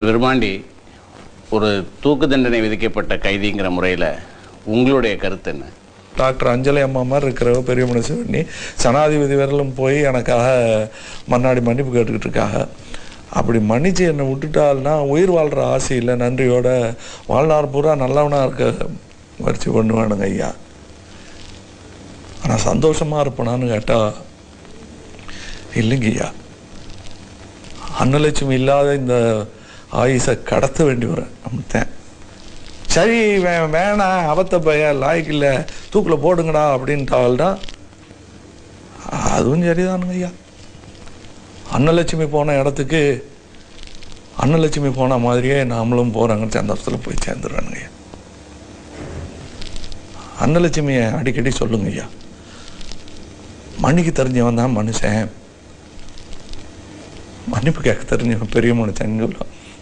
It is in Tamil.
விருமாண்டி ஒரு தூக்கு தண்டனை விதிக்கப்பட்ட கைதிங்கிற முறையில் உங்களுடைய கருத்து என்ன? டாக்டர் அஞ்சலி அம்மா மாதிரி இருக்கிற பெரிய மனுஷன் பண்ணி சனாதிபதி வரலும் போய் எனக்காக மன்னாடி மன்னிப்பு கேட்டுக்கிட்டு இருக்காங்க. அப்படி மன்னிச்சு என்னை விட்டுட்டால்னா உயிர் வாழ்கிற ஆசையில் நன்றியோட வாழ்நாள் பூரா நல்லவனாக இருக்க வரிச்சு பண்ணுவானுங்க ஐயா. ஆனால் சந்தோஷமாக இருப்பேனான்னு கேட்டால் இல்லைங்க ஐயா. அன்னலட்சுமி இல்லாத இந்த ஆயுசை கடத்த வேண்டி வரேன் நம்மத்தேன். சரி வேணாம் அவத்த பையன் லாய்க்கில்லை தூக்கில் போடுங்கடா அப்படின்ட்டால்டா அதுவும் சரிதானுங்க ஐயா. அன்னலட்சுமி போன இடத்துக்கு அன்னலட்சுமி போன மாதிரியே நாமளும் போகிறாங்கன்னு சந்தோஷத்தில் போய் சேர்ந்துடுறானுங்க ஐயா. அன்னலட்சுமியை அடிக்கடி சொல்லுங்க ஐயா, மன்னிக்கு தெரிஞ்சவன் தான் மனுஷன், மன்னிப்பு கேட்க தெரிஞ்சவன் பெரிய மனுஷன் சொல்லுவாங்க.